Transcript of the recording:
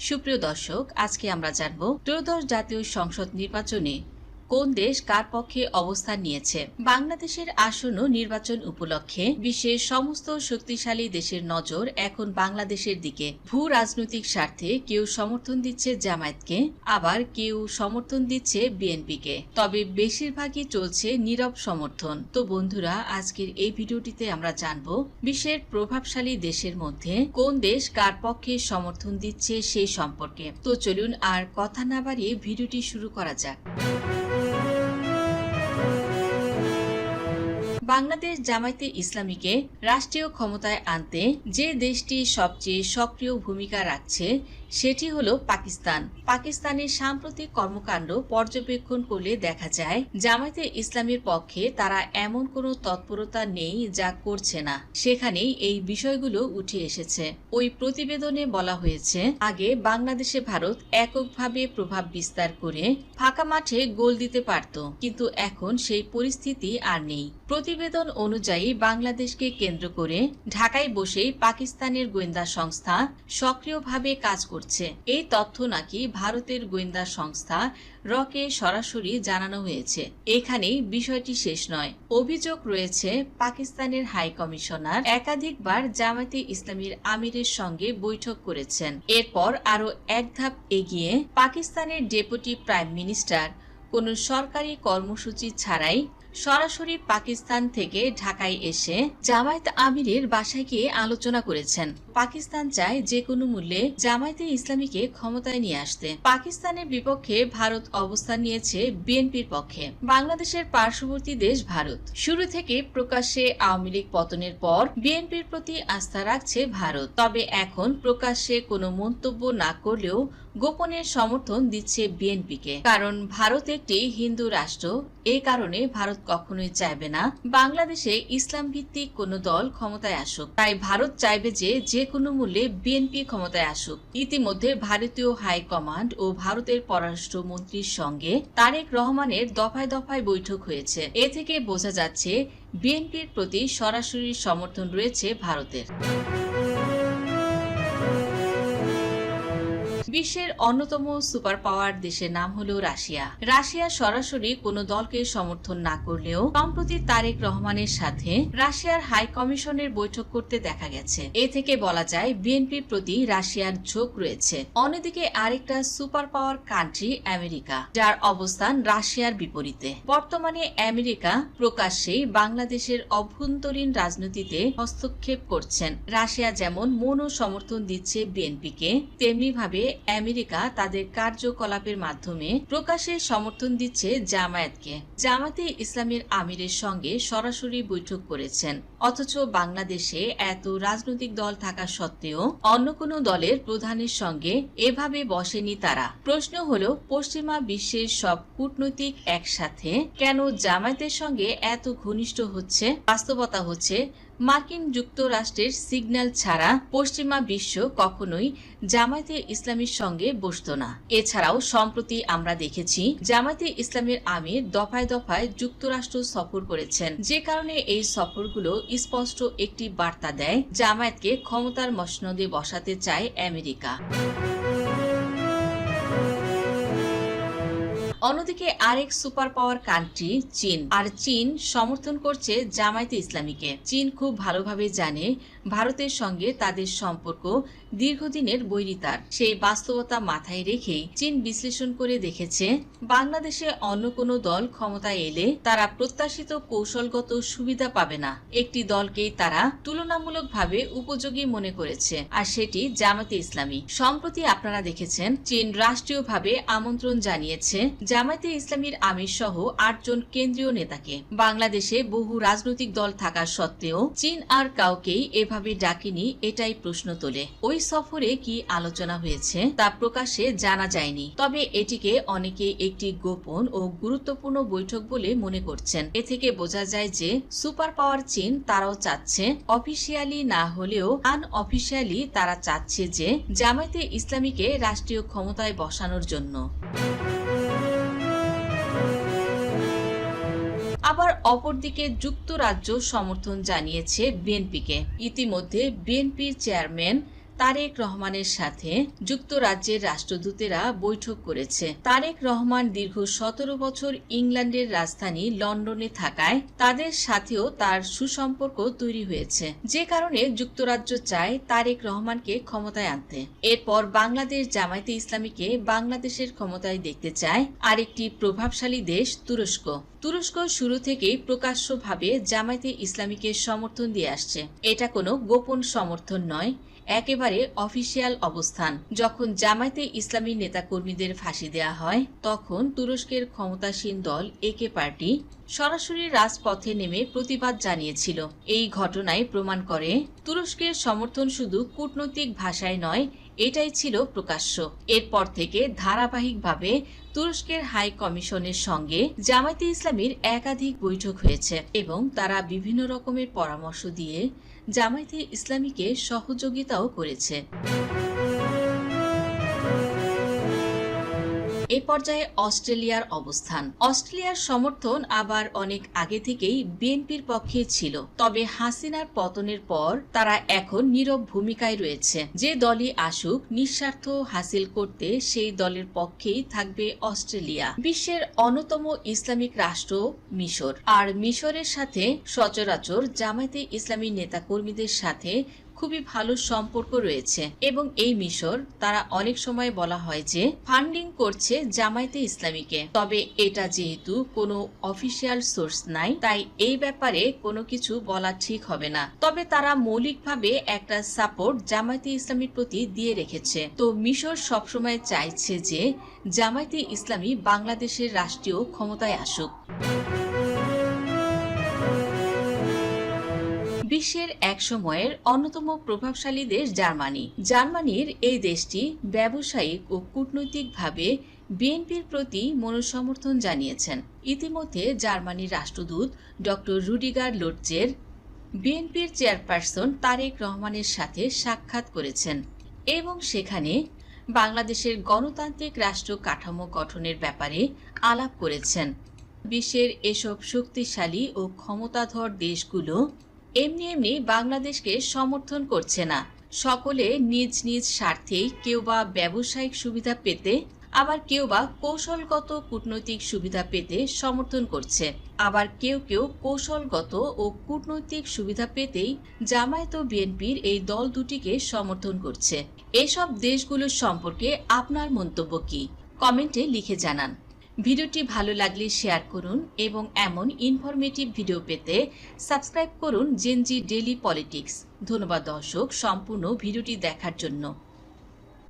সুপ্রিয় দর্শক, আজকে আমরা জানব ত্রয়োদশ জাতীয় সংসদ নির্বাচনে কোন দেশ কার পক্ষে অবস্থান নিয়েছে। বাংলাদেশের আসন্ন নির্বাচন উপলক্ষে বিশ্বের সমস্ত শক্তিশালী দেশের নজর এখন বাংলাদেশের দিকে। ভূ রাজনৈতিক স্বার্থে কেউ সমর্থন দিচ্ছে জামায়াতকে, আবার কেউ সমর্থন দিচ্ছে বিএনপিকে, তবে বেশিরভাগই চলছে নীরব সমর্থন। তো বন্ধুরা, আজকের এই ভিডিওটিতে আমরা জানব বিশ্বের প্রভাবশালী দেশের মধ্যে কোন দেশ কার পক্ষে সমর্থন দিচ্ছে সেই সম্পর্কে। তো চলুন আর কথা না বাড়িয়ে ভিডিওটি শুরু করা যাক। বাংলাদেশ জামায়াতে ইসলামীকে রাষ্ট্রীয় ক্ষমতায় আনতে যে দেশটি সবচেয়ে সক্রিয় ভূমিকা রাখছে সেটি হলো পাকিস্তান। পাকিস্তানের সাম্প্রতিক কর্মকাণ্ড পর্যবেক্ষণ করলে দেখা যায় জামায়াতে ইসলামীর পক্ষে তারা এমন কোনো তৎপরতা নেই যা করছে না। সেখানেই এই বিষয়গুলো উঠে এসেছে। ওই প্রতিবেদনে বলা হয়েছে, আগে বাংলাদেশে ভারত এককভাবে প্রভাব বিস্তার করে ফাঁকা মাঠে গোল দিতে পারত, কিন্তু এখন সেই পরিস্থিতি আর নেই। প্রতিবেদন অনুযায়ী বাংলাদেশকে কেন্দ্র করে ঢাকায় বসেই পাকিস্তানের গোয়েন্দা সংস্থা সক্রিয়ভাবে কাজ করছে। এই তথ্য নাকি ভারতের গোয়েন্দা সংস্থা রকে সরাসরি জানানো হয়েছে। এখানেই বিষয়টি শেষ নয়। অভিযোগ রয়েছে পাকিস্তানের হাই কমিশনার একাধিকবার জামায়াতে ইসলামীর আমিরের সঙ্গে বৈঠক করেছেন। এরপর আরো এক ধাপ এগিয়ে পাকিস্তানের ডেপুটি প্রাইম মিনিস্টার কোনো সরকারি কর্মসূচি ছাড়াই সরাসরি পাকিস্তান থেকে ঢাকায় এসে জামায়াত আমিরের বাসায় গিয়ে আলোচনা করেছেন। পাকিস্তান চায় যে কোনো মূল্যে জামায়াতে ইসলামীকে ক্ষমতায় নিয়ে আসতে। পাকিস্তানের বিপক্ষে ভারত অবস্থান নিয়েছে বিএনপির পক্ষে। বাংলাদেশের পার্শ্ববর্তী দেশ ভারত শুরু থেকে প্রকাশ্যে আওয়ামী লীগ পতনের পর বিএনপির প্রতি আস্থা রাখছে ভারত, তবে এখন প্রকাশ্যে কোনো মন্তব্য না করলেও গোপনে সমর্থন দিচ্ছে বিএনপিকে। কারণ ভারত একটি হিন্দু রাষ্ট্র। এই কারণে ভারত কখনোই চাইবে না বাংলাদেশে ইসলাম ভিত্তিক কোনো দল ক্ষমতায় আসুক। তাই ভারত চাইবে যে কোনো মূল্যে বিএনপি ক্ষমতায় আসুক। ইতিমধ্যে ভারতীয় হাই কমান্ড ও ভারতের পররাষ্ট্র মন্ত্রীর সঙ্গে তারেক রহমানের দফায় দফায় বৈঠক হয়েছে। এ থেকে বোঝা যাচ্ছে বিএনপির প্রতি সরাসরি সমর্থন রয়েছে ভারতের। বিশ্বের অন্যতম সুপার পাওয়ার দেশের নাম হলো রাশিয়া। রাশিয়া সরাসরি কোনো দলকে সমর্থন না করলেও সম্প্রতি তারেক রহমানের সাথে রাশিয়ার হাই কমিশনের বৈঠক করতে দেখা গেছে। এ থেকে বলা যায় বিএনপির প্রতি রাশিয়ার ঝোঁক রয়েছে। অন্যদিকে আরেকটা সুপার পাওয়ার কান্ট্রি আমেরিকা, যার অবস্থান রাশিয়ার বিপরীতে। বর্তমানে আমেরিকা প্রকাশ্যেই বাংলাদেশের অভ্যন্তরীণ রাজনীতিতে হস্তক্ষেপ করছেন। রাশিয়া যেমন মৌন সমর্থন দিচ্ছে বিএনপিকে, তেমনি ভাবে আমেরিকা তাদের কার্যকলাপের মাধ্যমে প্রকাশ্যে সমর্থন দিচ্ছে জামায়াতকে। জামায়াতে ইসলামীর আমিরের সঙ্গে সরাসরি বৈঠক করেছেন। অথচ বাংলাদেশে এত রাজনৈতিক দল থাকা সত্ত্বেও অন্য কোনো দলের প্রধানের সঙ্গে এভাবে বসেনি তারা। প্রশ্ন হলো, পশ্চিমা বিশ্বের সব কূটনৈতিক একসাথে কেন জামায়াতের সঙ্গে এত ঘনিষ্ঠ হচ্ছে? বাস্তবতা হচ্ছে মার্কিন যুক্তরাষ্ট্রের সিগন্যাল ছাড়া পশ্চিমা বিশ্ব কখনোই জামায়াতে ইসলামীর সঙ্গে বসত না। এছাড়াও সম্প্রতি আমরা দেখেছি জামায়াতে ইসলামের আমির দফায় দফায় যুক্তরাষ্ট্র সফর করেছেন, যে কারণে এই সফরগুলো স্পষ্ট একটি বার্তা দেয় জামায়াতকে ক্ষমতার মসনদে বসাতে চায় আমেরিকা। অন্যদিকে আরেক সুপার পাওয়ার কান্ট্রি চীন। আর চীন সমর্থন করছে জামায়াতে ইসলামীকে। চীন খুব ভালোভাবে জানে ভারতের সঙ্গে তাদের সম্পর্ক দীর্ঘদিনের বৈরিতার। সেই বাস্তবতা মাথায় রেখেই চীন বিশ্লেষণ করে দেখেছে বাংলাদেশে অন্য কোনো দল ক্ষমতায় এলে তারা প্রত্যাশিত কৌশলগত সুবিধা পাবে না। একটি দলকেই তারা তুলনামূলকভাবে উপযোগী মনে করেছে, আর সেটি জামায়াতে ইসলামী। সম্প্রতি আপনারা দেখেছেন চীন রাষ্ট্রীয়ভাবে আমন্ত্রণ জানিয়েছে জামায়াতে ইসলামীর আমির সহ 8 জন কেন্দ্রীয় নেতাকে। বাংলাদেশে বহু রাজনৈতিক দল থাকা সত্ত্বেও চীন আর কাউকেই এভাবে ডাকেনি, এটাই প্রশ্ন তোলে। ওই সফরে কি আলোচনা হয়েছে তা প্রকাশ্যে জানা যায়নি, তবে এটিকে অনেকে একটি গোপন ও গুরুত্বপূর্ণ বৈঠক বলে মনে করছেন। এ থেকে বোঝা যায় যে সুপার পাওয়ার চীন তারাও চাচ্ছে, অফিসিয়ালি না হলেও আনঅফিসিয়ালি তারা চাচ্ছে যে জামায়াতে ইসলামীকে রাষ্ট্রীয় ক্ষমতায় বসানোর জন্য। আবার অপরদিকে যুক্তরাজ্য সমর্থন জানিয়েছে বিএনপিকে। ইতিমধ্যে বিএনপির চেয়ারম্যান তারেক রহমানের সাথে যুক্তরাজ্যের রাষ্ট্রদূতেরা বৈঠক করেছে। তারেক রহমান দীর্ঘ 17 বছর ইংল্যান্ডের রাজধানী লন্ডনে থাকায় তাদের সাথেও তার সুসম্পর্ক তৈরি হয়েছে, যে কারণে যুক্তরাজ্য চায় তারেক রহমানকে ক্ষমতায় আনতে। এরপর বাংলাদেশ জামায়াতে ইসলামীকে বাংলাদেশের ক্ষমতায় দেখতে চায় আরেকটি প্রভাবশালী দেশ তুরস্ক। তুরস্ক শুরু থেকেই প্রকাশ্যভাবে জামায়াতে ইসলামীকে সমর্থন দিয়ে আসছে। এটা কোনো গোপন সমর্থন নয়, একেবারে অফিসিয়াল অবস্থান। যখন জামায়াতে ইসলামী নেতাকর্মীদের ফাঁসি দেয়া হয়, তখন তুরস্কের ক্ষমতাসীন দল একে পার্টি সরাসরি রাজপথে নেমে প্রতিবাদ জানিয়েছিল। এই ঘটনায় প্রমাণ করে তুরস্কের সমর্থন শুধু কূটনৈতিক ভাষায় নয়, এটাই ছিল প্রকাশ্য। এরপর থেকে ধারাবাহিকভাবে তুরস্কের হাই কমিশনের সঙ্গে জামায়াতে ইসলামীর একাধিক বৈঠক হয়েছে এবং তারা বিভিন্ন রকমের পরামর্শ দিয়ে জামায়াতে ইসলামীকে সহযোগিতাও করেছে। এ পর্যায়ে অস্ট্রেলিয়ার অবস্থান। অস্ট্রেলিয়ার সমর্থন আবার অনেক আগে থেকেই বিএনপির পক্ষে ছিল, তবে হাসিনার পতনের পর তারা এখন নীরব ভূমিকায় রয়েছে। যে দলই আসুক, নিঃস্বার্থ হাসিল করতে সেই দলের পক্ষেই থাকবে অস্ট্রেলিয়া। বিশ্বের অন্যতম ইসলামিক রাষ্ট্র মিশর, আর মিশরের সাথে সচরাচর জামায়াতে ইসলামী নেতাকর্মীদের সাথে খুবই ভালো সম্পর্ক রয়েছে এবং এই মিশর তারা অনেক সময় বলা হয় যে ফান্ডিং করছে জামায়াতে ইসলামীকে। তবে এটা যেহেতু কোনো অফিসিয়াল সোর্স নাই, তাই এই ব্যাপারে কোনো কিছু বলা ঠিক হবে না। তবে তারা মৌলিকভাবে একটা সাপোর্ট জামায়াতে ইসলামীর প্রতি দিয়ে রেখেছে। তো মিশর সবসময় চাইছে যে জামায়াতে ইসলামী বাংলাদেশের রাষ্ট্রীয় ক্ষমতায় আসুক। বিশ্বের এক সময়ের অন্যতম প্রভাবশালী দেশ জার্মানি। জার্মানির এই দেশটি ব্যবসায়িক ও কূটনৈতিকভাবে বিএনপির প্রতি মনসমর্থন জানিয়েছেন। ইতিমধ্যে জার্মানির রাষ্ট্রদূত ডক্টর রুডিগার লোটজের বিএনপির চেয়ারপারসন তারেক রহমানের সাথে সাক্ষাৎ করেছেন এবং সেখানে বাংলাদেশের গণতান্ত্রিক রাষ্ট্র কাঠামো গঠনের ব্যাপারে আলাপ করেছেন। বিশ্বের এসব শক্তিশালী ও ক্ষমতাধর দেশগুলো এমনি এমনি বাংলাদেশকে সমর্থন করছে না। সকলে নিজ নিজ স্বার্থেই কেউ বা ব্যবসায়িক সুবিধা পেতে, আবার কেউ বা কৌশলগত কূটনৈতিক সুবিধা পেতে সমর্থন করছে। আবার কেউ কেউ কৌশলগত ও কূটনৈতিক সুবিধা পেতেই জামায়াত ও বিএনপির এই দল দুটিকে সমর্থন করছে। এসব দেশগুলোর সম্পর্কে আপনার মন্তব্য কি? কমেন্টে লিখে জানান। ভিডিওটি ভালো লাগলে শেয়ার করুন এবং এমন ইনফরমেটিভ ভিডিও পেতে সাবস্ক্রাইব করুন জেনজি ডেইলি পলিটিক্স। ধন্যবাদ দর্শক সম্পূর্ণ ভিডিওটি দেখার জন্য।